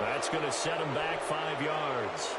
That's going to set him back 5 yards.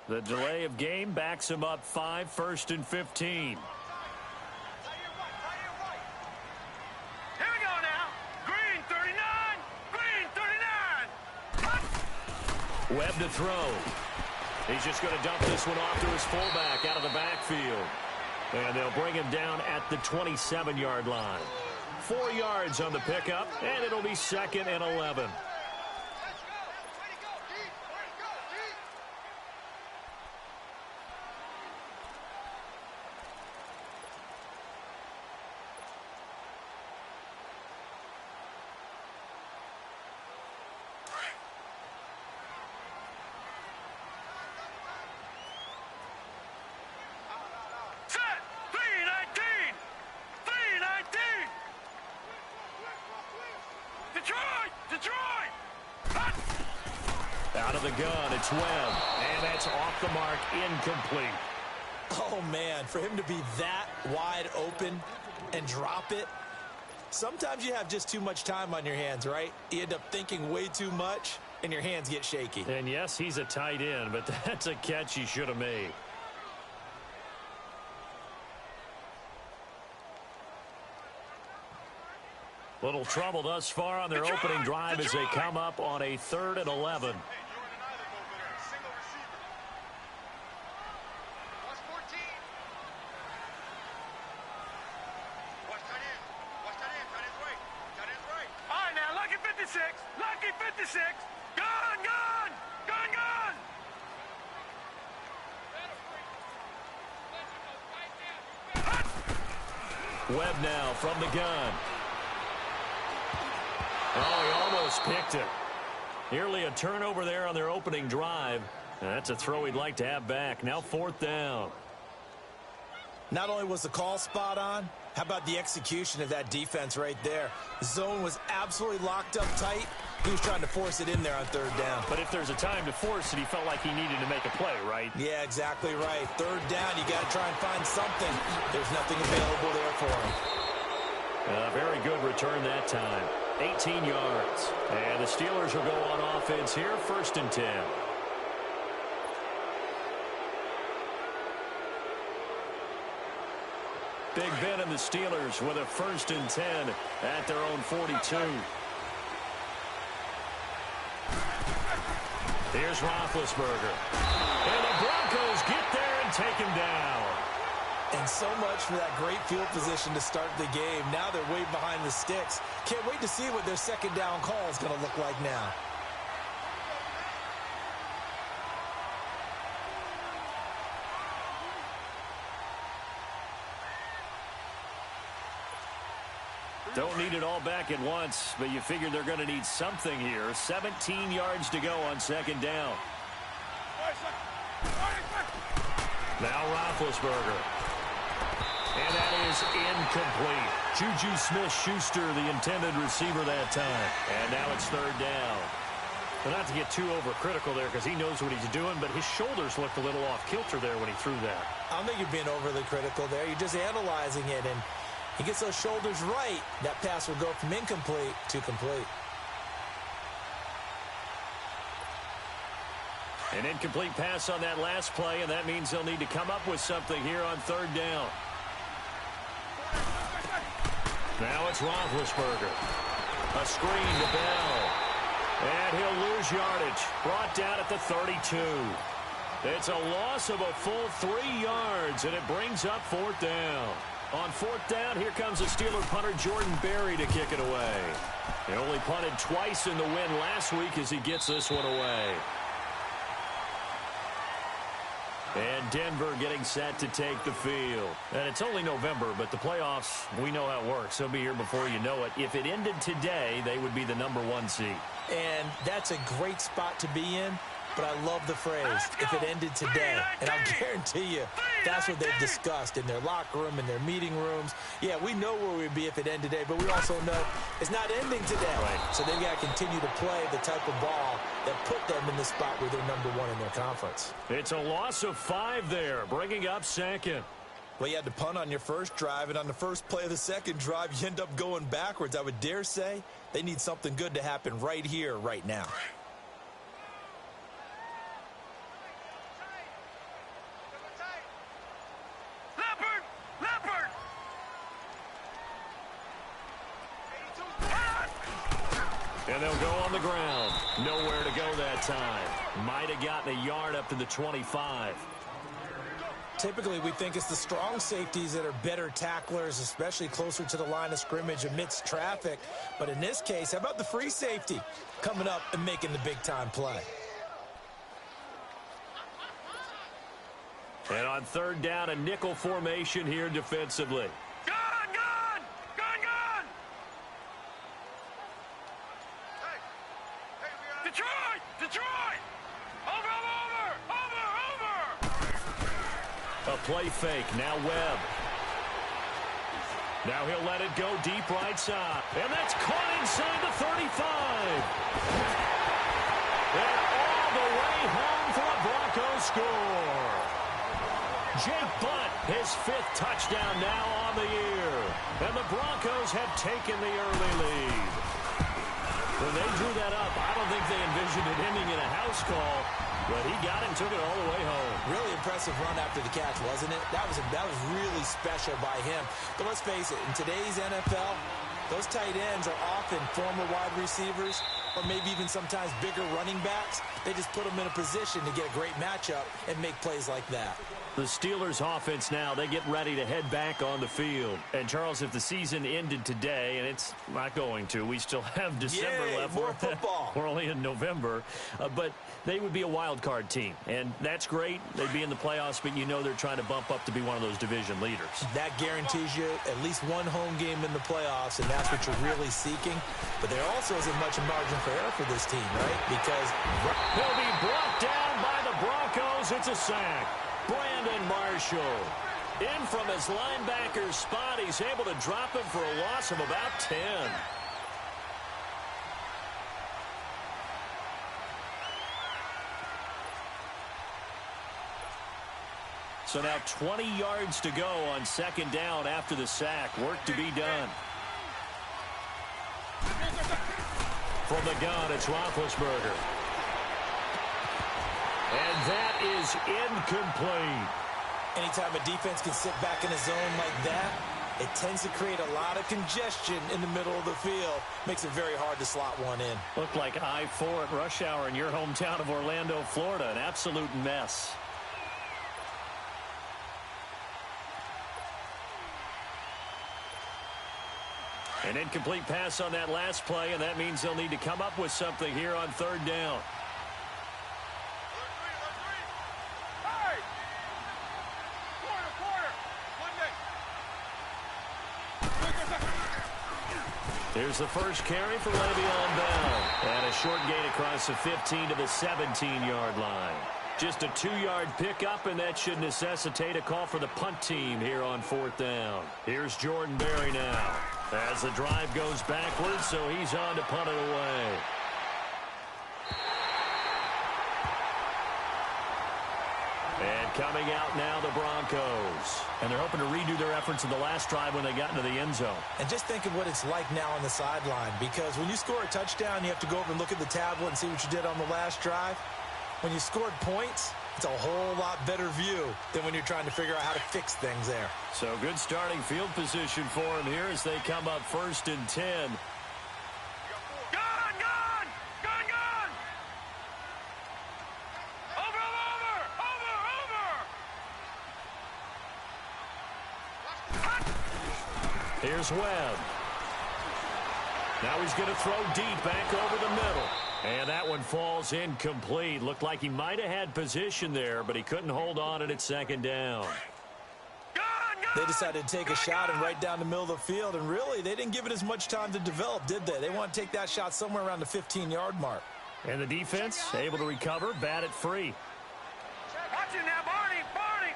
The delay of game backs him up 5, 1st and 15. Here we go now. Green 39. Green 39. Webb to throw. He's just going to dump this one off to his fullback out of the backfield. And they'll bring him down at the 27-yard line. 4 yards on the pickup, and it'll be 2nd and 11. Out of the gun, it's Webb, and that's off the mark, incomplete. Oh, man, for him to be that wide open and drop it, sometimes you have just too much time on your hands, right? You end up thinking way too much, and your hands get shaky. And, yes, he's a tight end, but that's a catch he should have made. Little trouble thus far on their opening drive as they come up on a 3rd and 11. Lucky 56. Gone, gone, gone, gone. Webb now from the gun. Oh, he almost picked it. Nearly a turnover there on their opening drive. And that's a throw he'd like to have back. Now 4th down. Not only was the call spot on, how about the execution of that defense right there? The zone was absolutely locked up tight. He was trying to force it in there on 3rd down. But if there's a time to force it, he felt like he needed to make a play, right? Yeah, exactly right. 3rd down, you got to try and find something. There's nothing available there for him. Very good return that time. 18 yards. And the Steelers will go on offense here, 1st and 10. Big Ben and the Steelers with a 1st and 10 at their own 42. Here's Roethlisberger. And the Broncos get there and take him down. And so much for that great field position to start the game. Now they're way behind the sticks. Can't wait to see what their 2nd down call is going to look like now. Don't need it all back at once, but you figure they're going to need something here. 17 yards to go on 2nd down. Now Roethlisberger. And that is incomplete. Juju Smith-Schuster, the intended receiver that time. And now it's 3rd down. Well, not to get too overcritical there because he knows what he's doing, but his shoulders looked a little off kilter there when he threw that. I don't think you're being overly critical there. You're just analyzing it, and he gets those shoulders right. That pass will go from incomplete to complete. An incomplete pass on that last play, and that means they'll need to come up with something here on third down. Now it's Roethlisberger. A screen to Bell. And he'll lose yardage. Brought down at the 32. It's a loss of a full 3 yards, and it brings up fourth down. On fourth down, here comes the Steeler punter Jordan Berry to kick it away. He only punted twice in the win last week as he gets this one away. And Denver getting set to take the field. And it's only November, but the playoffs, we know how it works. They'll be here before you know it. If it ended today, they would be the #1 seed. And that's a great spot to be in. But I love the phrase, if it ended today. And I'll guarantee you, that's what they've discussed in their locker room, in their meeting rooms. Yeah, we know where we'd be if it ended today, but we also know it's not ending today. Right. So they've got to continue to play the type of ball that put them in the spot where they're #1 in their conference. It's a loss of 5 there, bringing up second. Well, you had to punt on your first drive, and on the first play of the second drive, you end up going backwards. I would dare say they need something good to happen right here, right now. And they'll go on the ground. Nowhere to go that time. Might have gotten a yard up to the 25. Typically, we think it's the strong safeties that are better tacklers, especially closer to the line of scrimmage amidst traffic. But in this case, how about the free safety coming up and making the big-time play? And on third down, a nickel formation here defensively. Detroit! Over! A play fake, now Webb. Now he'll let it go deep right side. And that's caught inside the 35. And all the way home for a Broncos score. Jake Butt, his 5th touchdown now on the year. And the Broncos have taken the early lead. When they drew that up, I don't think they envisioned it ending in a house call, but he got it and took it all the way home. Really impressive run after the catch, wasn't it? That was really special by him. But let's face it, in today's NFL, those tight ends are often former wide receivers or maybe even sometimes bigger running backs. They just put them in a position to get a great matchup and make plays like that. The Steelers offense now, they get ready to head back on the field. And, Charles, if the season ended today, and it's not going to, we still have December left. More football. We're only in November. But they would be a wild card team. And that's great. They'd be in the playoffs, but you know they're trying to bump up to be one of those division leaders. That guarantees you at least one home game in the playoffs, and that's what you're really seeking. But there also isn't much margin for error for this team, right? Because he'll be brought down by the Broncos. It's a sack. Brandon Marshall in from his linebacker spot. He's able to drop him for a loss of about 10. So now 20 yards to go on second down after the sack. Work to be done. From the gun, it's Roethlisberger. And that is incomplete. Anytime a defense can sit back in a zone like that, it tends to create a lot of congestion in the middle of the field. Makes it very hard to slot one in. Looked like I-4 at rush hour in your hometown of Orlando, Florida. An absolute mess. An incomplete pass on that last play, and that means they'll need to come up with something here on third down. Here's the first carry for Le'Veon Bell. And a short gain across the 15 to the 17-yard line. Just a 2-yard pickup, and that should necessitate a call for the punt team here on fourth down. Here's Jordan Berry now. As the drive goes backwards, so he's on to punt it away. And coming out now, the Broncos. And they're hoping to redo their efforts in the last drive when they got into the end zone. And just think of what it's like now on the sideline, because when you score a touchdown, you have to go over and look at the tablet and see what you did on the last drive. when you scored points, it's a whole lot better view than when you're trying to figure out how to fix things there. So good starting field position for him here as they come up 1st and 10. Gone, gone! Gone, gone! Over, over, over! Here's Webb. Now he's going to throw deep back over the middle. And that one falls incomplete. Looked like he might have had position there, but he couldn't hold on and it's 2nd down. They decided to take a shot and right down the middle of the field, and really, they didn't give it as much time to develop, did they? They want to take that shot somewhere around the 15-yard mark. And the defense able to recover, bat it free. Watch it now, Barney! Barney!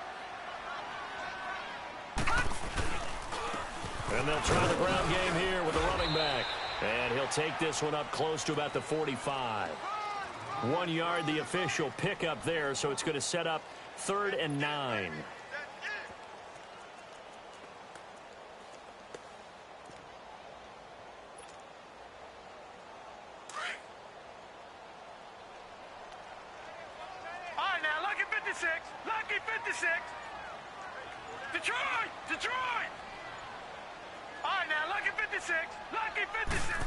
And they'll try the ground game here with the running back. And he'll take this one up close to about the 45. 1 yard, the official pickup there, so it's going to set up 3rd and 9. All right, now, lucky 56! Lucky 56! Detroit! Detroit! All right, now, lucky 56! Lucky 56!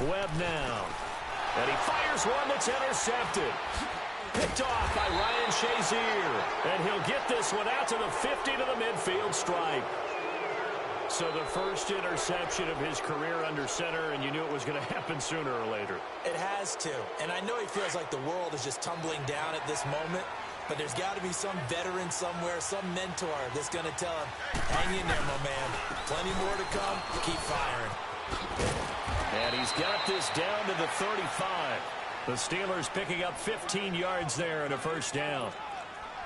Webb now. And he fires one that's intercepted. Picked off by Ryan Shazier. And he'll get this one out to the 50 to the midfield stripe. So the first interception of his career under center, and you knew it was going to happen sooner or later. It has to. And I know he feels like the world is just tumbling down at this moment, but there's got to be some veteran somewhere, some mentor that's going to tell him, hang in there, my man. Plenty more to come. Keep firing. And he's got this down to the 35. The Steelers picking up 15 yards there and a 1st down.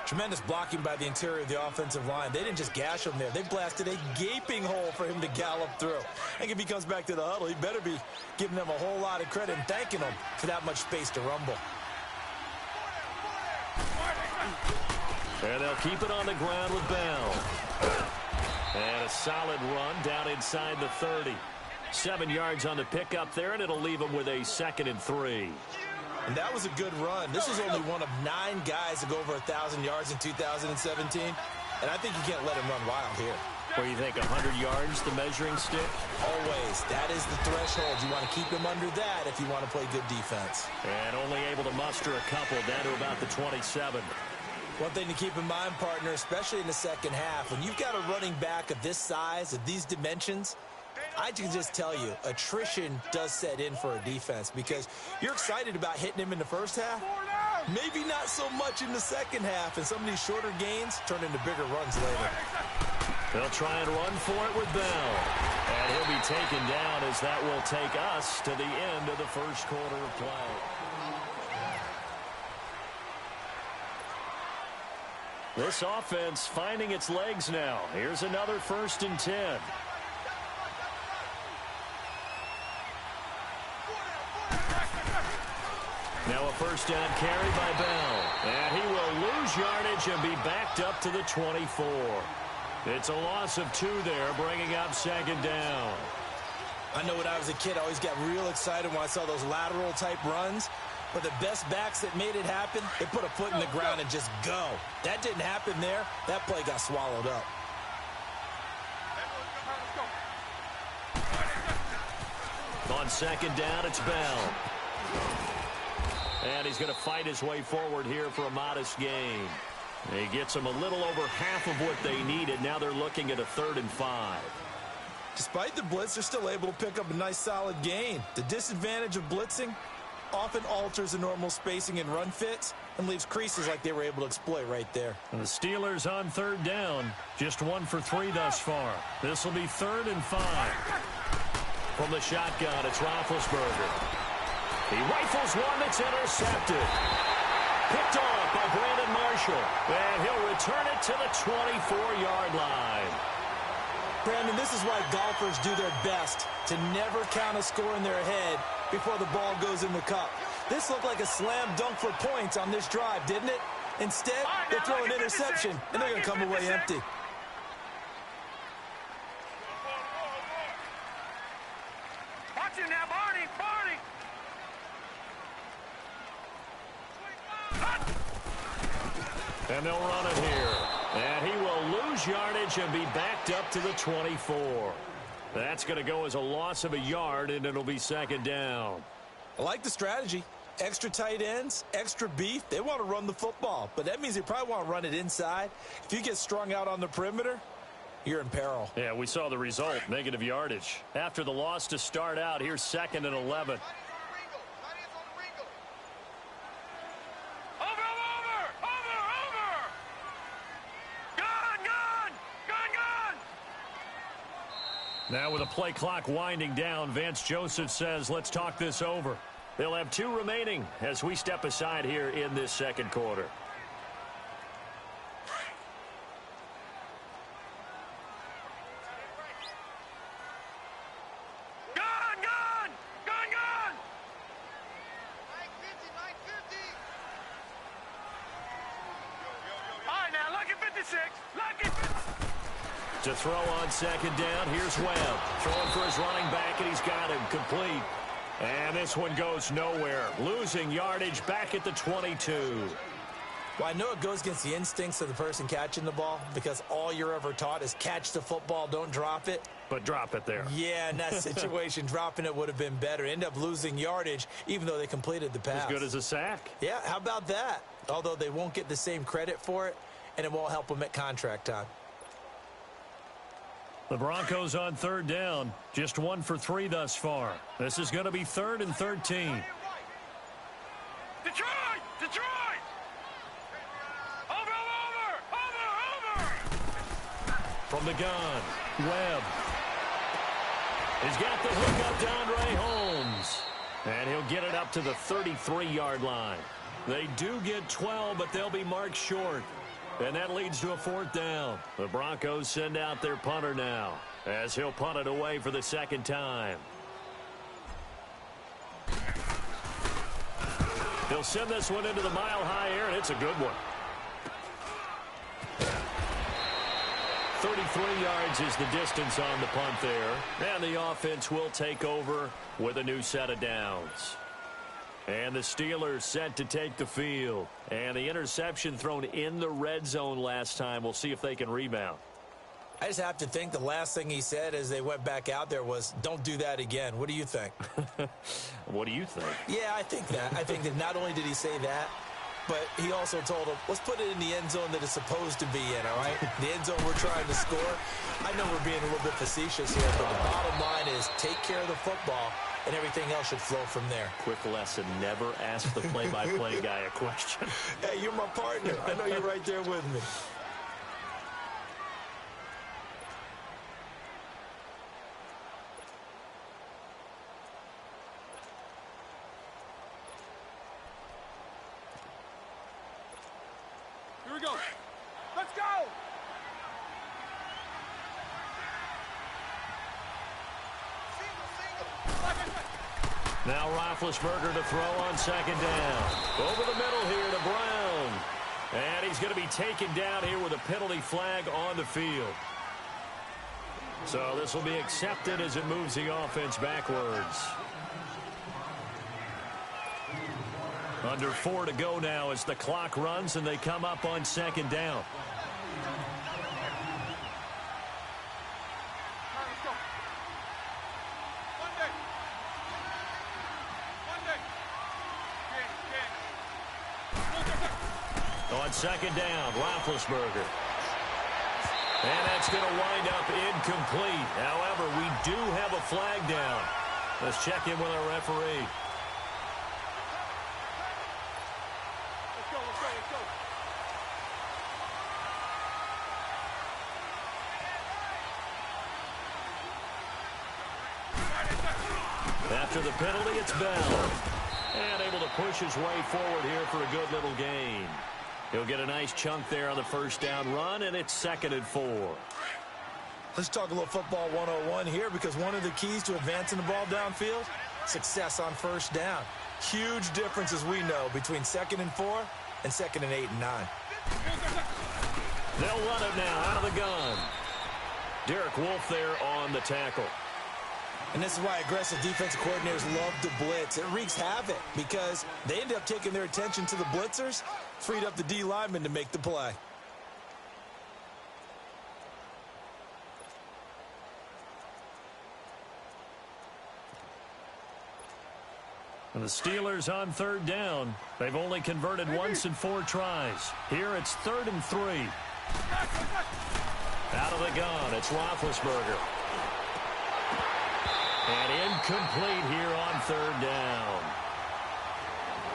Tremendous blocking by the interior of the offensive line. They didn't just gash him there. They blasted a gaping hole for him to gallop through. I think if he comes back to the huddle, he better be giving them a whole lot of credit and thanking them for that much space to rumble. And they'll keep it on the ground with Bell. And a solid run down inside the 30. 7 yards on the pickup there, and it'll leave them with a 2nd and 3. And that was a good run. This was only one of 9 guys to go over 1,000 yards in 2017. And I think you can't let him run wild here. Where you think 100 yards, the measuring stick? Always. That is the threshold. You want to keep him under that if you want to play good defense. And only able to muster a couple down to about the 27. One thing to keep in mind, partner, especially in the second half, when you've got a running back of this size, of these dimensions, I can just tell you, attrition does set in for a defense because you're excited about hitting him in the first half. Maybe not so much in the second half, and some of these shorter gains turn into bigger runs later. They'll try and run for it with Bell. And he'll be taken down as that will take us to the end of the first quarter of play. This offense finding its legs now. Here's another 1st and 10. Now a 1st down carry by Bell. And he will lose yardage and be backed up to the 24. It's a loss of 2 there, bringing up 2nd down. I know when I was a kid, I always got real excited when I saw those lateral-type runs. But the best backs that made it happen, they put a foot in the ground and just go. That didn't happen there. That play got swallowed up. On 2nd down, it's Bell. And he's going to fight his way forward here for a modest gain. He gets them a little over half of what they needed. Now they're looking at a 3rd and 5. Despite the blitz, they're still able to pick up a nice solid gain. The disadvantage of blitzing often alters the normal spacing and run fits and leaves creases like they were able to exploit right there. And the Steelers on 3rd down. Just 1 for 3 thus far. This will be 3rd and 5. From the shotgun, it's Roethlisberger. He rifles one that's intercepted. Picked off by Brandon Marshall. And he'll return it to the 24-yard line. Brandon, this is why golfers do their best to never count a score in their head before the ball goes in the cup. This looked like a slam dunk for points on this drive, didn't it? Instead, they throw an interception, and they're going to come away empty. Watch it now, Barney! Barney! And they'll run it here. And he will lose yardage and be backed up to the 24. That's going to go as a loss of a yard, and it'll be second down. I like the strategy. Extra tight ends, extra beef. They want to run the football, but that means they probably want to run it inside. If you get strung out on the perimeter, you're in peril. Yeah, we saw the result, negative yardage. After the loss to start out, here's 2nd and 11. Now with the play clock winding down, Vance Joseph says, let's talk this over. They'll have 2 remaining as we step aside here in this second quarter. All right, now, lucky 56. Lucky 56. To throw on second down, here's Webb. Throwing for his running back, and he's got him complete. And this one goes nowhere. Losing yardage back at the 22. Well, I know it goes against the instincts of the person catching the ball because all you're ever taught is catch the football, don't drop it. But drop it there. Yeah, in that situation, dropping it would have been better. End up losing yardage, even though they completed the pass. As good as a sack. Yeah, how about that? Although they won't get the same credit for it, and it won't help them at contract time. The Broncos on third down. Just 1 for 3 thus far. This is going to be 3rd and 13. Detroit! Detroit! Over! From the gun, Webb. He's got the hook up to Andre Holmes. And he'll get it up to the 33-yard line. They do get 12, but they'll be marked short. And that leads to a 4th down. The Broncos send out their punter now as he'll punt it away for the 2nd time. He'll send this one into the mile-high air, and it's a good one. 33 yards is the distance on the punt there. And the offense will take over with a new set of downs. And the Steelers set to take the field. And the interception thrown in the red zone last time. We'll see if they can rebound. I just have to think the last thing he said as they went back out there was, don't do that again. What do you think? What do you think? Yeah, I think that. I think that not only did he say that, but he also told them, let's put it in the end zone that it's supposed to be in, all right? The end zone we're trying to score. I know we're being a little bit facetious here, but the bottom line is take care of the football, and everything else should flow from there. Quick lesson, never ask the play-by-play guy a question. Hey, you're my partner. I know you're right there with me. Here we go. Let's go! Now Roethlisberger to throw on second down. Over the middle here to Brown. And he's going to be taken down here with a penalty flag on the field. So this will be accepted as it moves the offense backwards. Under 4 to go now as the clock runs and they come up on second down. On second down, Roethlisberger. And that's going to wind up incomplete. However, we do have a flag down. Let's check in with our referee. After the penalty, it's Bell. And able to push his way forward here for a good little gain. He'll get a nice chunk there on the first down run, and it's 2nd and 4. Let's talk a little football 101 here, because one of the keys to advancing the ball downfield, success on first down. Huge difference, as we know, between 2nd and 4 and 2nd and 8 and 9. They'll run it now out of the gun. Derek Wolfe there on the tackle. And this is why aggressive defensive coordinators love to blitz. It wreaks havoc because they end up taking their attention to the blitzers, freed up the D lineman to make the play. And the Steelers on third down. They've only converted once in 4 tries. Here it's 3rd and 3. Out of the gun, it's Roethlisberger. And incomplete here on 3rd down.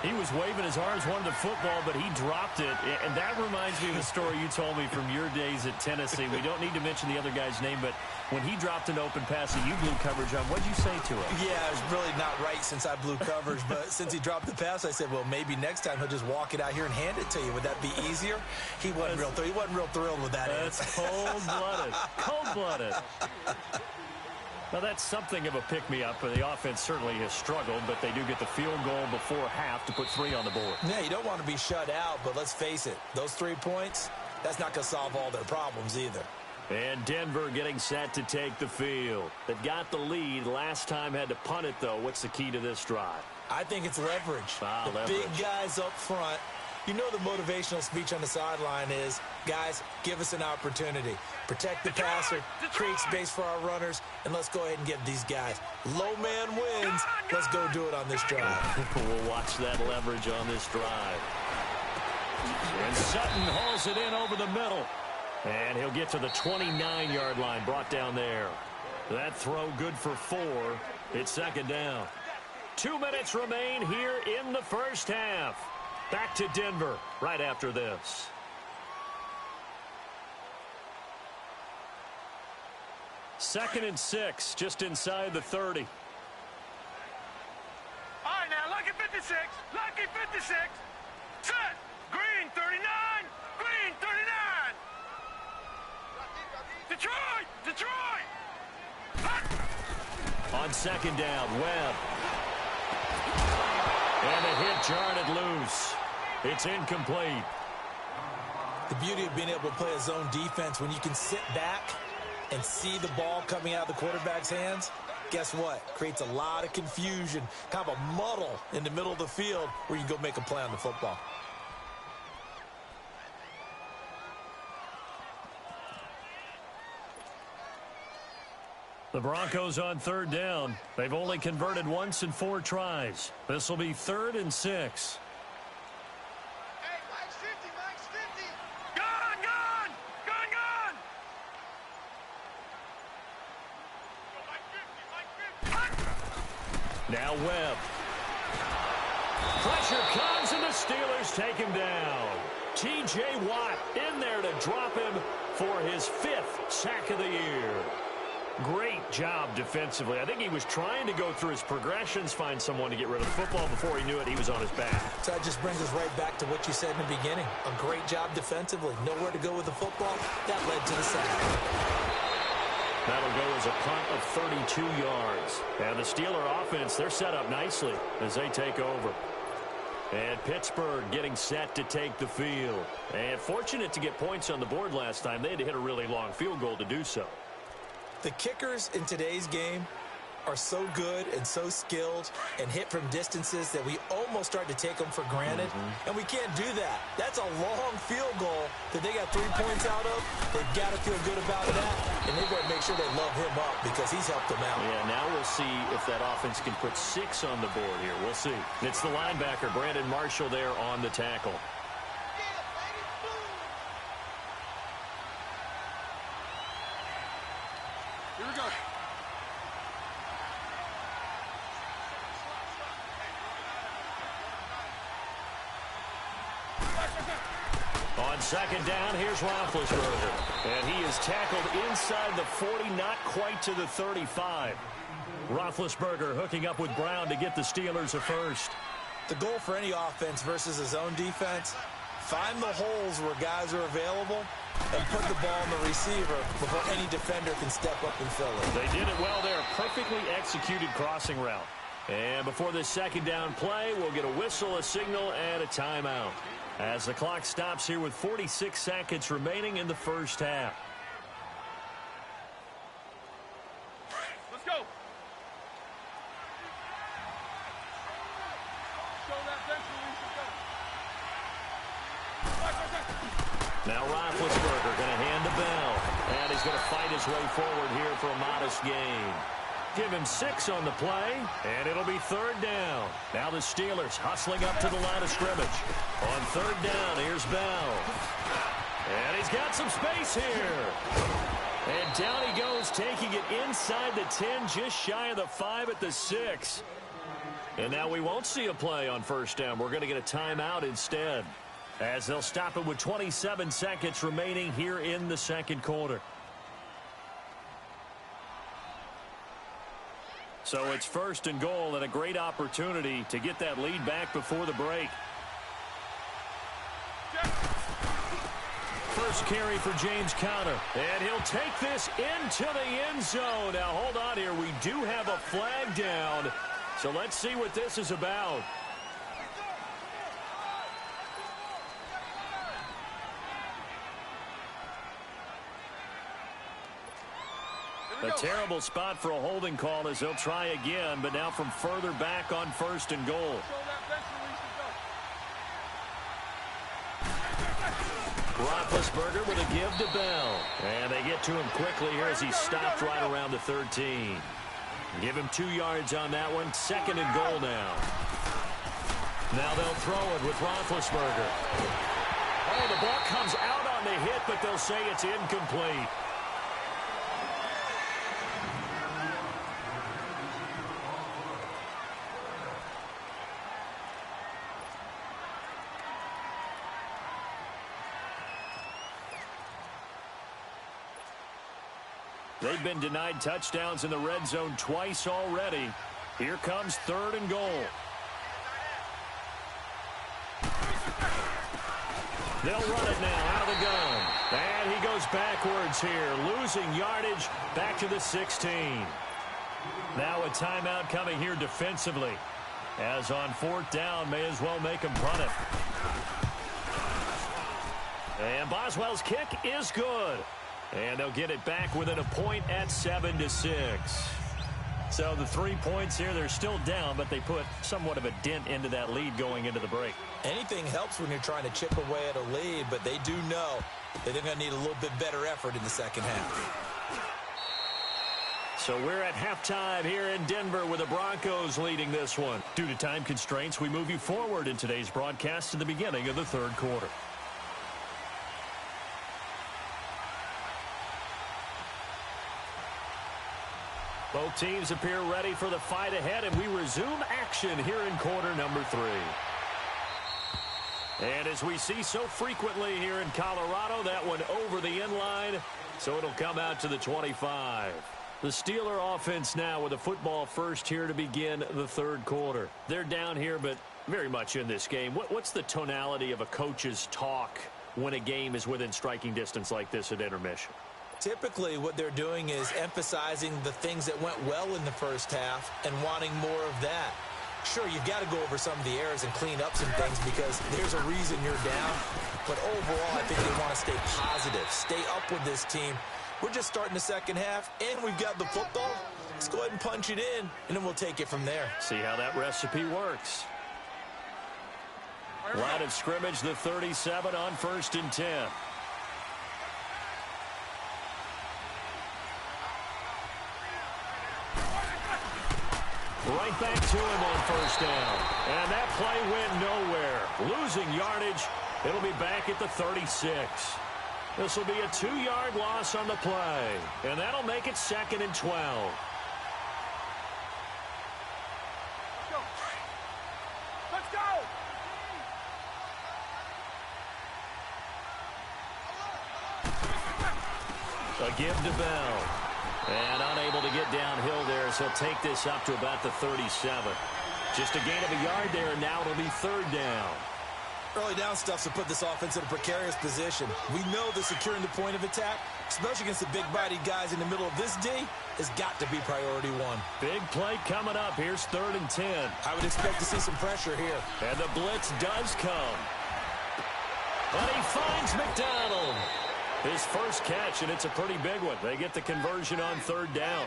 He was waving his arms, wanted the football, but he dropped it. And that reminds me of a story you told me from your days at Tennessee. We don't need to mention the other guy's name, but when he dropped an open pass that you blew coverage on, what'd you say to him? Yeah, it was really not right since I blew coverage, but since he dropped the pass, I said, well, maybe next time he'll just walk it out here and hand it to you. Would that be easier? He wasn't real thrilled with that. That's cold-blooded. Cold-blooded. Now, that's something of a pick-me-up. The offense certainly has struggled, but they do get the field goal before half to put 3 on the board. Yeah, you don't want to be shut out, but let's face it, those 3 points, that's not going to solve all their problems either. And Denver getting set to take the field. They've got the lead. Last time had to punt it, though. What's the key to this drive? I think it's leverage. The big guys up front. You know the motivational speech on the sideline is, guys, give us an opportunity. Protect the passer, create space for our runners, and let's go ahead and give these guys. Low man wins. Let's go do it on this drive. We'll watch that leverage on this drive. And Sutton hauls it in over the middle. And he'll get to the 29-yard line, brought down there. That throw good for 4. It's 2nd down. 2 minutes remain here in the first half. Back to Denver right after this. Second and 6, just inside the 30. All right, now, lucky 56. Lucky 56. Set. Green 39. Green 39. Detroit. Detroit. Hut. On 2nd down, Webb. And a hit jarred it loose. It's incomplete. The beauty of being able to play a zone defense, when you can sit back and see the ball coming out of the quarterback's hands, guess what? Creates a lot of confusion, kind of a muddle in the middle of the field where you can go make a play on the football. The Broncos on 3rd down. They've only converted once in 4 tries. This will be 3rd and 6. Hey, Mike's 50. Mike's 50. Gun. Gun. Gun. Gun. Mike 50. Mike 50. Now Webb. Pressure comes, and the Steelers take him down. T.J. Watt in there to drop him for his 5th sack of the year. Great job defensively. I think he was trying to go through his progressions, find someone to get rid of the football. Before he knew it, he was on his back. So that just brings us right back to what you said in the beginning. A great job defensively. Nowhere to go with the football. That led to the sack. That'll go as a punt of 32 yards. And the Steeler offense, they're set up nicely as they take over. And Pittsburgh getting set to take the field. And fortunate to get points on the board last time. They had to hit a really long field goal to do so. The kickers in today's game are so good and so skilled and hit from distances that we almost start to take them for granted. And we can't do that. That's a long field goal that they got 3 points out of. They've got to feel good about that. And they've got to make sure they love him up because he's helped them out. Yeah, now we'll see if that offense can put 6 on the board here. We'll see. It's the linebacker, Brandon Marshall, there on the tackle. Here we go. On 2nd down, here's Roethlisberger. And he is tackled inside the 40, not quite to the 35. Roethlisberger hooking up with Brown to get the Steelers a first. The goal for any offense versus a zone defense, find the holes where guys are available and put the ball on the receiver before any defender can step up and fill it. They did it well there. Perfectly executed crossing route. And before this 2nd down play, we'll get a whistle, a signal, and a timeout. As the clock stops here with 46 seconds remaining in the first half. Let's go. Now Roethlisberger going to hand to Bell. And he's going to fight his way forward here for a modest gain. Give him 6 on the play, and it'll be third down. Now the Steelers hustling up to the line of scrimmage. On third down, here's Bell. And he's got some space here. And down he goes, taking it inside the 10, just shy of the 5 at the 6. And now we won't see a play on first down. We're going to get a timeout instead, as they'll stop it with 27 seconds remaining here in the second quarter. So it's first and goal, and a great opportunity to get that lead back before the break. First carry for James Conner, and he'll take this into the end zone. Now hold on here, we do have a flag down, so let's see what this is about. A terrible spot for a holding call as they'll try again, but now from further back on first and goal. Roethlisberger with a give to Bell. And they get to him quickly here as he stopped right around the 13. Give him 2 yards on that one. Second and goal now. Now they'll throw it with Roethlisberger. Oh, the ball comes out on the hit, but they'll say it's incomplete. They've been denied touchdowns in the red zone twice already. Here comes third and goal. They'll run it now out of the gun. And he goes backwards here, losing yardage back to the 16. Now a timeout coming here defensively, as on fourth down, may as well make him punt it. And Boswell's kick is good. And they'll get it back within a point at 7-6. So the 3 points here, they're still down, but they put somewhat of a dent into that lead going into the break. Anything helps when you're trying to chip away at a lead, but they do know that they're going to need a little bit better effort in the second half. So we're at halftime here in Denver with the Broncos leading this one. Due to time constraints, we move you forward in today's broadcast to the beginning of the third quarter. Both teams appear ready for the fight ahead, and we resume action here in quarter number 3. And as we see so frequently here in Colorado, that one over the end line, so it'll come out to the 25. The Steeler offense now with a football first here to begin the third quarter. They're down here, but very much in this game. What's the tonality of a coach's talk when a game is within striking distance like this at intermission? Typically, what they're doing is emphasizing the things that went well in the first half and wanting more of that. Sure, you've got to go over some of the errors and clean up some things because there's a reason you're down. But overall, I think they want to stay positive, stay up with this team. We're just starting the second half, and we've got the football. Let's go ahead and punch it in, and then we'll take it from there. See how that recipe works. Line of scrimmage, the 37 on first and 10. Right back to him on first down. And that play went nowhere. Losing yardage. It'll be back at the 36. This will be a 2-yard loss on the play. And that'll make it 2nd and 12. Let's go! A give to Bell. And unable to get downhill there, so he'll take this up to about the 37. Just a gain of a yard there, and now it'll be third down. Early down stuff to put this offense in a precarious position. We know that securing the point of attack, especially against the big-bodied guys in the middle of this D, has got to be priority one. Big play coming up. Here's 3rd and 10. I would expect to see some pressure here. And the blitz does come. But he finds McDonald. His first catch, and it's a pretty big one. They get the conversion on 3rd down.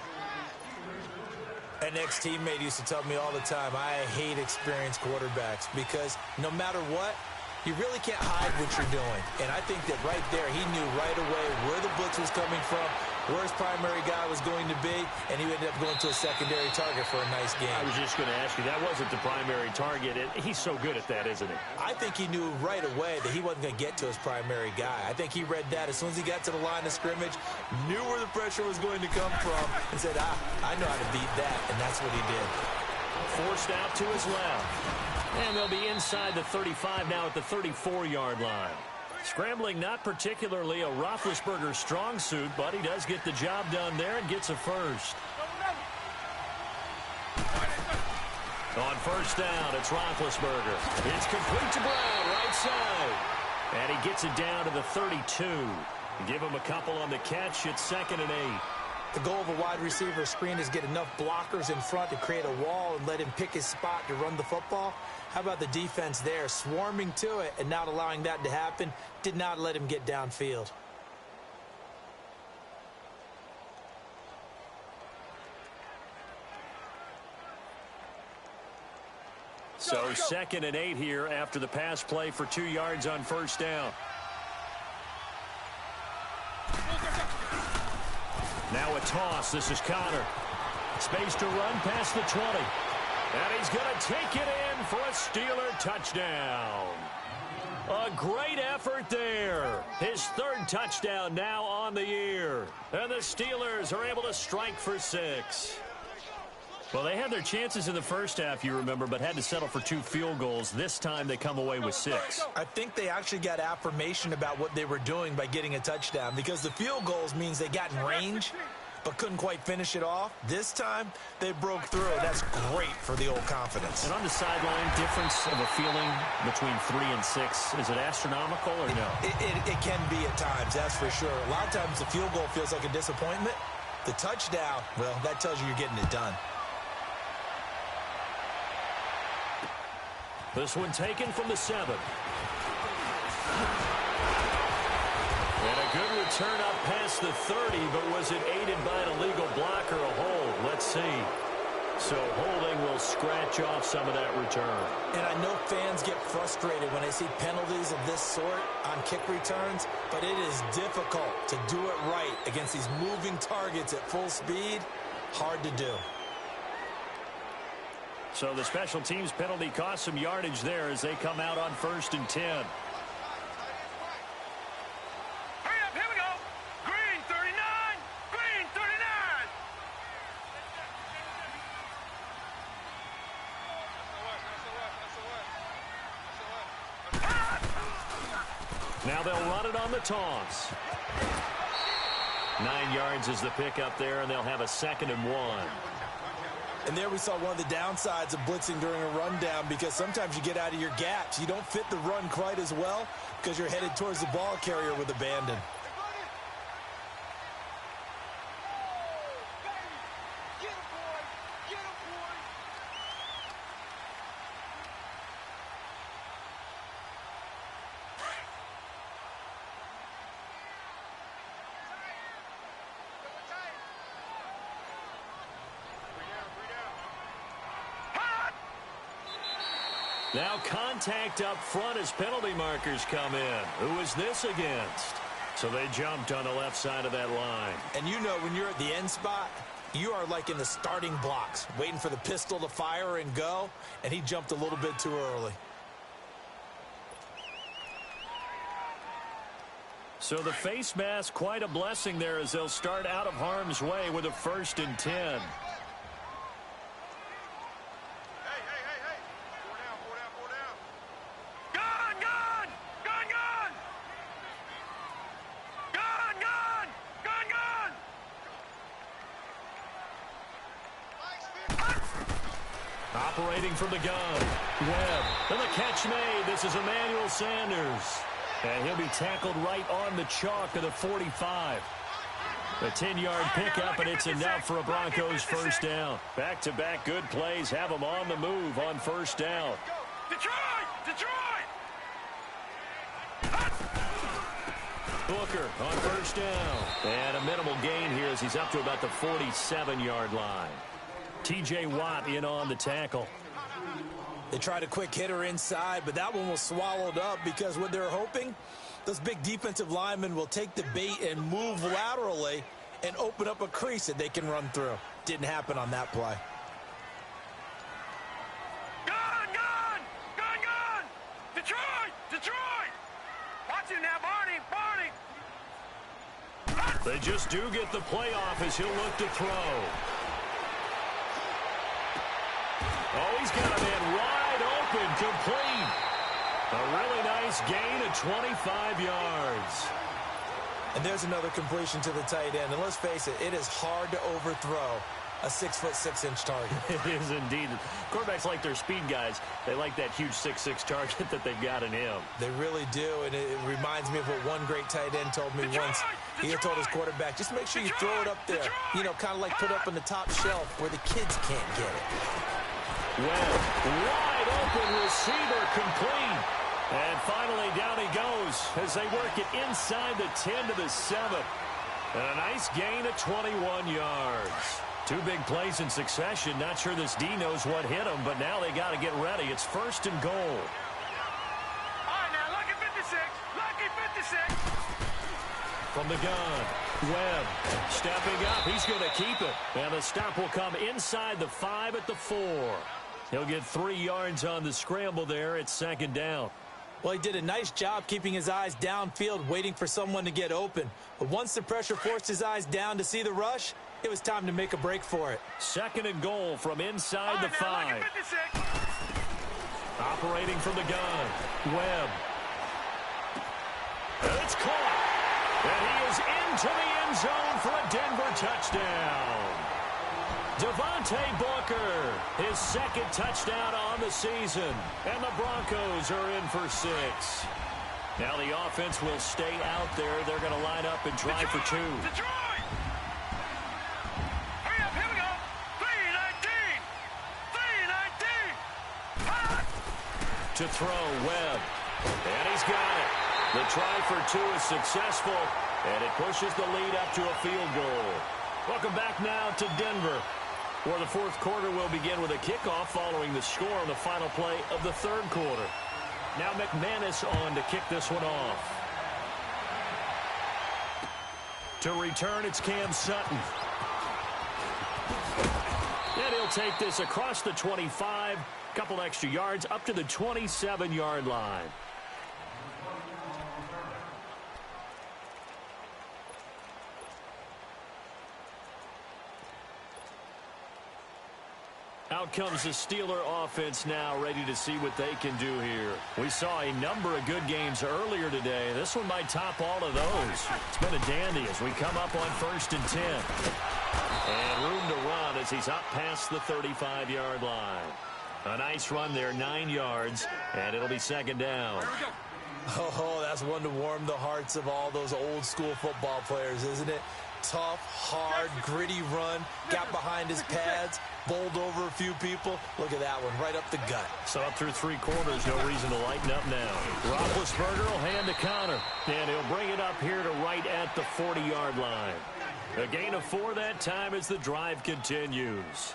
An ex-teammate used to tell me all the time, I hate experienced quarterbacks because no matter what, You really can't hide what you're doing. And I think that right there, he knew right away where the blitz was coming from, where his primary guy was going to be, and he ended up going to a secondary target for a nice game. I was just going to ask you, that wasn't the primary target. He's so good at that, isn't he? I think he knew right away that he wasn't going to get to his primary guy. I think he read that as soon as he got to the line of scrimmage, knew where the pressure was going to come from, and said, I know how to beat that, and that's what he did. Forced out to his left. And they'll be inside the 35 now at the 34-yard line. Scrambling not particularly a Roethlisberger strong suit, but he does get the job done there and gets a first. On first down, it's Roethlisberger. It's complete to Brown, right side. And he gets it down to the 32. Give him a couple on the catch. It's 2nd and 8. The goal of a wide receiver screen is get enough blockers in front to create a wall and let him pick his spot to run the football. How about the defense there, swarming to it and not allowing that to happen? Did not let him get downfield. So 2nd and 8 here after the pass play for 2 yards on first down. Now a toss. This is Connor. Space to run past the 20. And he's going to take it in for a Steeler touchdown. A great effort there. His 3rd touchdown now on the year. And the Steelers are able to strike for 6. Well, they had their chances in the first half, you remember, but had to settle for 2 field goals. This time they come away with 6. I think they actually got affirmation about what they were doing by getting a touchdown, because the field goals means they got in range but couldn't quite finish it off. This time they broke through. That's great for the old confidence. And on the sideline, difference of a feeling between 3 and 6, is it astronomical or no? It can be at times, that's for sure. A lot of times the field goal feels like a disappointment. The touchdown, well, that tells you you're getting it done. This one taken from the 7. And a good return up past the 30, but was it aided by an illegal block or a hold? Let's see. So holding will scratch off some of that return. And I know fans get frustrated when they see penalties of this sort on kick returns, but it is difficult to do it right against these moving targets at full speed. Hard to do. So the special teams penalty cost some yardage there as they come out on 1st and 10. Hurry up, here we go. Green 39, green 39. Now they'll run it on the toss. 9 yards is the pickup there, and they'll have a 2nd and 1. And there we saw one of the downsides of blitzing during a rundown, because sometimes you get out of your gaps. You don't fit the run quite as well because you're headed towards the ball carrier with abandon. Now contact up front as penalty markers come in. Who is this against? So they jumped on the left side of that line. And you know, when you're at the end spot, you are like in the starting blocks, waiting for the pistol to fire and go, and he jumped a little bit too early. So the face mask, quite a blessing there as they'll start out of harm's way with a 1st and 10. Operating from the gun. Webb. And the catch made. This is Emmanuel Sanders. And he'll be tackled right on the chalk of the 45. A 10-yard pickup, and it's enough for a Broncos first down. Back-to-back good plays have them on the move on first down. Detroit! Detroit! Booker on first down. And a minimal gain here as he's up to about the 47-yard line. T.J. Watt in on the tackle. They tried a quick hitter inside, but that one was swallowed up because what they're hoping, those big defensive linemen will take the bait and move laterally and open up a crease that they can run through. Didn't happen on that play. Gun! Detroit! Watch it now, Barney! They just do get the playoff as he'll look to throw. Oh, he's got a man wide open, complete. A really nice gain of 25 yards. And there's another completion to the tight end. And let's face it, it is hard to overthrow a 6'6" target. It is indeed. Quarterbacks like their speed guys. They like that huge 6'6" target that they've got in him. They really do, and it reminds me of what one great tight end told me once. He had told his quarterback, just make sure you throw it up there. You know, kind of like put up on the top shelf where the kids can't get it. Well, wide open receiver complete. And finally down he goes as they work it inside the 10 to the 7. And a nice gain of 21 yards. Two big plays in succession. Not sure this D knows what hit him, but now they got to get ready. It's 1st and goal. All right, now, lucky 56. From the gun, Webb stepping up. He's going to keep it. And the stop will come inside the 5 at the 4. He'll get 3 yards on the scramble there. It's 2nd down. Well, he did a nice job keeping his eyes downfield, waiting for someone to get open. But once the pressure forced his eyes down to see the rush, it was time to make a break for it. 2nd and goal from inside the 5. Operating from the gun, Webb. And it's caught. And he is into the end zone for a Denver touchdown. Devontae Booker, his 2nd touchdown on the season. And the Broncos are in for 6. Now the offense will stay out there. They're going to line up and try for 2. Detroit! Hurry up, here we go. 3-19. To throw, Webb. And he's got it. The try for 2 is successful. And it pushes the lead up to a field goal. Welcome back now to Denver, where the 4th quarter will begin with a kickoff following the score on the final play of the 3rd quarter. Now McManus on to kick this one off. To return, it's Cam Sutton. And he'll take this across the 25, couple extra yards up to the 27-yard line. Out comes the Steeler offense now, ready to see what they can do here. We saw a number of good games earlier today. This one might top all of those. It's been a dandy as we come up on 1st and 10. And room to run as he's up past the 35-yard line. A nice run there, 9 yards, and it'll be 2nd down. Oh, that's one to warm the hearts of all those old-school football players, isn't it? Tough, hard, gritty run, got behind his pads, bowled over a few people. Look at that one, right up the gut. So up through 3 quarters, no reason to lighten up now. Roethlisberger will hand to Connor, and he'll bring it up here to right at the 40-yard line. A gain of 4 that time as the drive continues.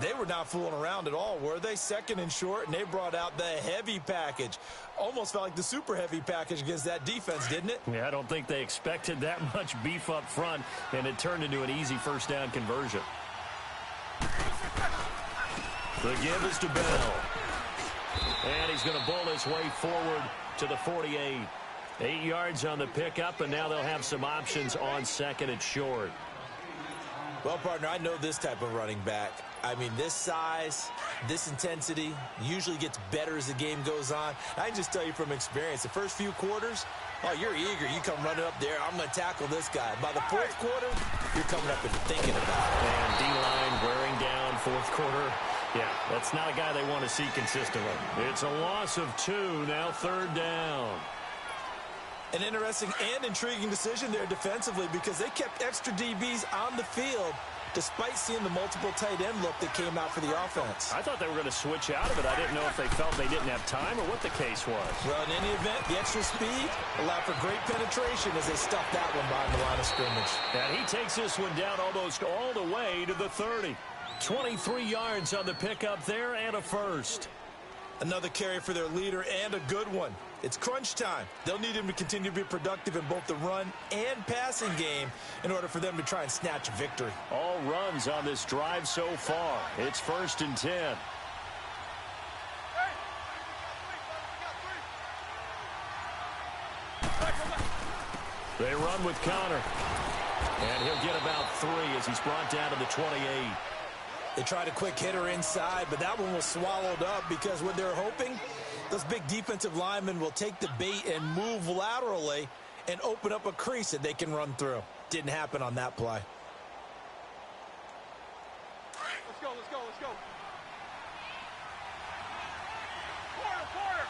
They were not fooling around at all, were they? 2nd and short, and they brought out the heavy package. Almost felt like the super heavy package against that defense, didn't it? Yeah, I don't think they expected that much beef up front, and it turned into an easy 1st down conversion. The give is to Bell. And he's going to bull his way forward to the 48. 8 yards on the pickup, and now they'll have some options on 2nd and short. Well, partner, I know this type of running back. I mean, this size, this intensity usually gets better as the game goes on. I can just tell you from experience, the first few quarters, oh, you're eager. You come running up there, I'm going to tackle this guy. By the 4th quarter, you're coming up and thinking about it. And D-line wearing down 4th quarter. Yeah, that's not a guy they want to see consistently. It's a loss of 2, now 3rd down. An interesting and intriguing decision there defensively because they kept extra DBs on the field despite seeing the multiple tight end look that came out for the offense. I thought they were going to switch out of it. I didn't know if they felt they didn't have time or what the case was. Well, in any event, the extra speed allowed for great penetration as they stuffed that one behind the line of scrimmage. And he takes this one down almost all the way to the 30. 23 yards on the pickup there and a 1st. Another carry for their leader and a good one. It's crunch time. They'll need him to continue to be productive in both the run and passing game in order for them to try and snatch a victory. All runs on this drive so far. It's 1st and 10. They run with Connor. And he'll get about 3 as he's brought down to the 28. They tried a quick hitter inside, but that one was swallowed up because what they're hoping, those big defensive linemen will take the bait and move laterally and open up a crease that they can run through. Didn't happen on that play. Let's go, let's go, let's go. Quarter, quarter.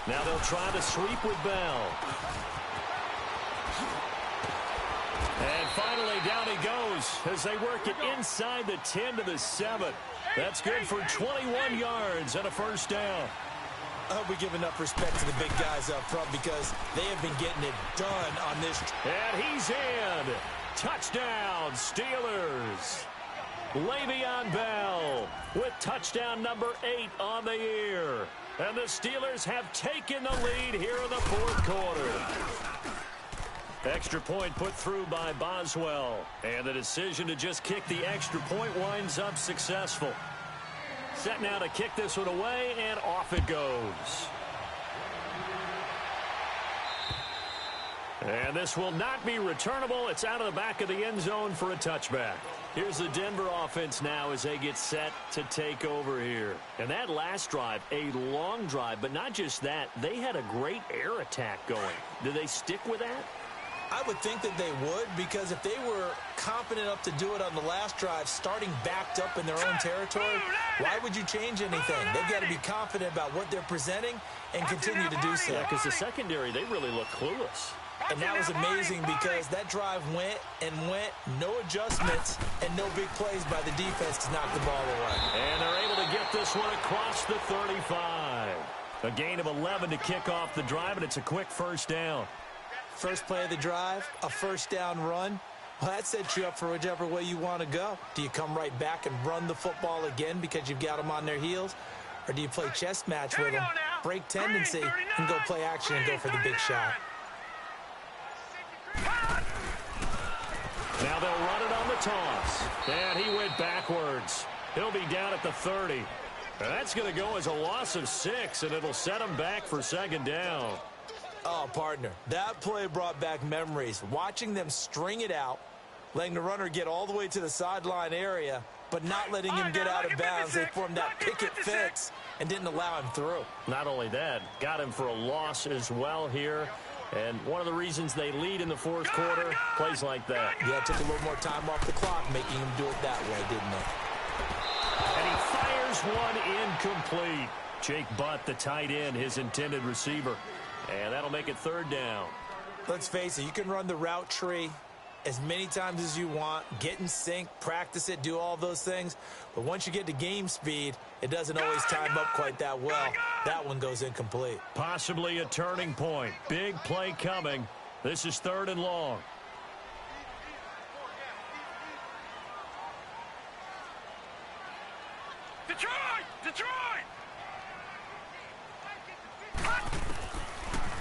Now they'll try to sweep with Bell. And finally, down he goes as they work it inside the 10 to the 7. That's good for 21 yards and a 1st down. I hope we give enough respect to the big guys up front because they have been getting it done on this. And he's in. Touchdown, Steelers. Le'Veon Bell with touchdown number 8 on the year. And the Steelers have taken the lead here in the 4th quarter. Extra point put through by Boswell. And the decision to just kick the extra point winds up successful. Set now to kick this one away, and off it goes. And this will not be returnable. It's out of the back of the end zone for a touchback. Here's the Denver offense now as they get set to take over here. And that last drive, a long drive, but not just that. They had a great air attack going. Do they stick with that? I would think that they would, because if they were confident enough to do it on the last drive, starting backed up in their own territory, why would you change anything? They've got to be confident about what they're presenting and continue to do so. Yeah, because the secondary, they really look clueless. And that was amazing because that drive went and went, no adjustments, and no big plays by the defense to knock the ball away. And they're able to get this one across the 35. A gain of 11 to kick off the drive, and it's a quick 1st down. First play of the drive, a 1st down run. Well, that sets you up for whichever way you want to go. Do you come right back and run the football again because you've got them on their heels? Or do you play chess match with them, break tendency, and go play action and go for the big shot? Now they'll run it on the toss. And he went backwards. He'll be down at the 30. And that's going to go as a loss of 6, and it'll set him back for 2nd down. Oh, partner, that play brought back memories. Watching them string it out, letting the runner get all the way to the sideline area, but not letting him get out of bounds. They formed that picket fence and didn't allow him through. Not only that, got him for a loss as well here. And one of the reasons they lead in the 4th quarter, plays like that. Yeah, it took a little more time off the clock, making him do it that way, didn't it? And he fires one incomplete. Jake Butt, the tight end, his intended receiver. And that'll make it 3rd down. Let's face it, you can run the route tree as many times as you want, get in sync, practice it, do all those things. But once you get to game speed, it doesn't always time up quite that well. That one goes incomplete. Possibly a turning point. Big play coming. This is 3rd and long. Detroit! Detroit!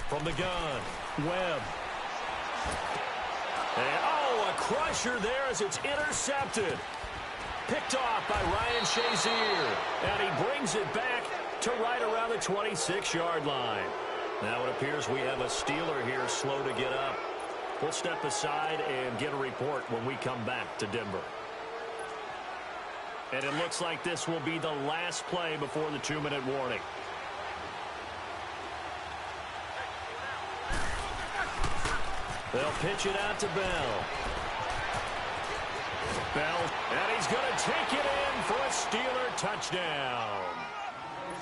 From the gun, Webb. And, oh, a crusher there as it's intercepted. Picked off by Ryan Shazier. And he brings it back to right around the 26-yard line. Now it appears we have a Steeler here slow to get up. We'll step aside and get a report when we come back to Denver. And it looks like this will be the last play before the 2-minute warning. They'll pitch it out to Bell. Bell, and he's going to take it in for a Steeler touchdown.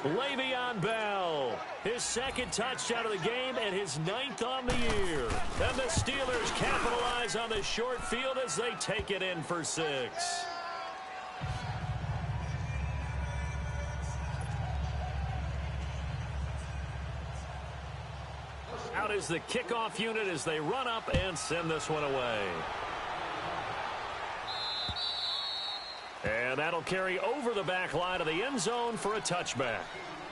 Le'Veon Bell, his 2nd touchdown of the game and his 9th on the year. And the Steelers capitalize on the short field as they take it in for 6. Out is is the kickoff unit as they run up and send this one away. And that'll carry over the back line of the end zone for a touchback.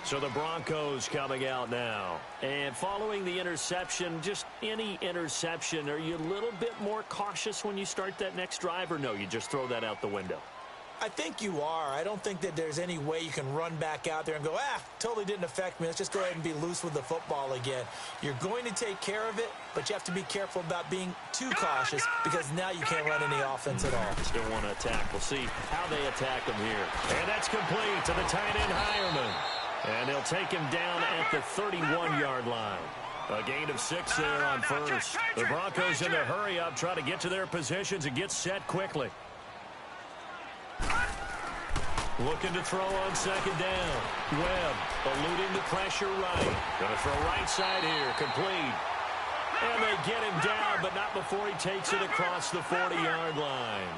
So the Broncos coming out now. And following the interception, just any interception, are you a little bit more cautious when you start that next drive, or no, you just throw that out the window? I think you are. I don't think that there's any way you can run back out there and go, totally didn't affect me. Let's just go ahead and be loose with the football again. You're going to take care of it, but you have to be careful about being too cautious because now you can't run any offense at all. Still want to attack. We'll see how they attack them here. And that's complete to the tight end, Hireman. And they'll take him down at the 31-yard line. A gain of 6 there on first. The Broncos in the hurry up, try to get to their positions and get set quickly. Looking to throw on second down. Webb eluding the pressure right. Going to throw right side here. Complete. And they get him down, but not before he takes it across the 40-yard line.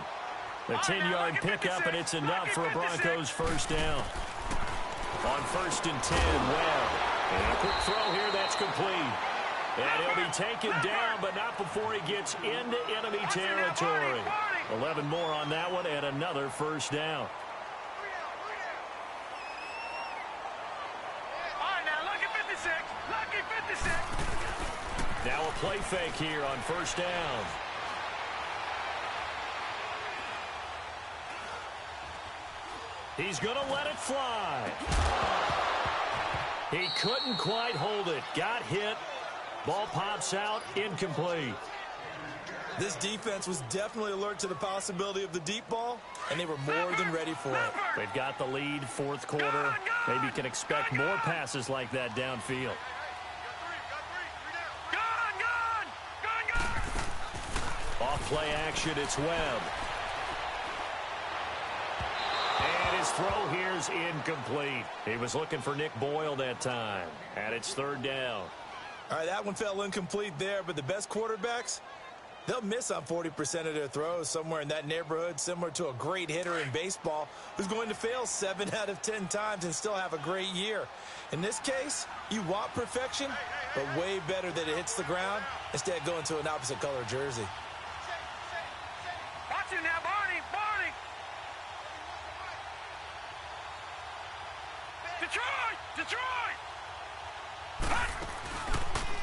The 10-yard pickup, and it's enough for a Broncos first down. On 1st and 10, Webb. And a quick throw here, that's complete. And he'll be taken down, but not before he gets into enemy territory. 11 more on that one, and another first down. Now a play fake here on first down. He's going to let it fly. He couldn't quite hold it. Got hit. Ball pops out. Incomplete. This defense was definitely alert to the possibility of the deep ball, and they were more than ready for it. They've got the lead, fourth quarter. Maybe can expect more passes like that downfield. Off play action, it's Webb. And his throw here's incomplete. He was looking for Nick Boyle that time. And it's third down. All right, that one fell incomplete there, but the best quarterbacks, they'll miss on 40% of their throws, somewhere in that neighborhood, similar to a great hitter in baseball who's going to fail 7 out of 10 times and still have a great year. In this case, you want perfection, but way better that it hits the ground instead of going to an opposite color jersey. Watch it now, Barney! Barney! Detroit! Detroit!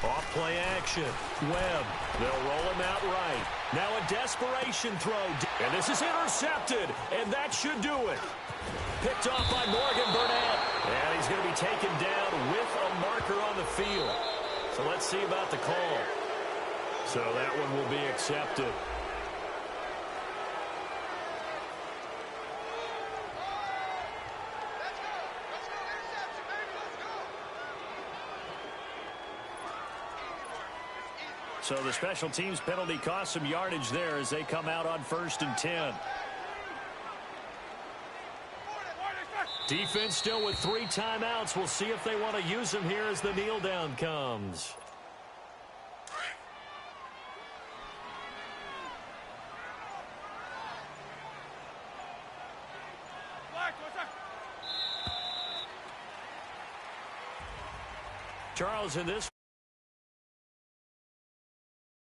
Off play action. Webb. They'll roll him out right. Now a desperation throw. And this is intercepted. And that should do it. Picked off by Morgan Burnett. And he's going to be taken down with a marker on the field. So let's see about the call. So that one will be accepted. So the special teams penalty cost some yardage there as they come out on 1st and 10. Defense still with 3 timeouts. We'll see if they want to use them here as the kneel down comes. Charles, in this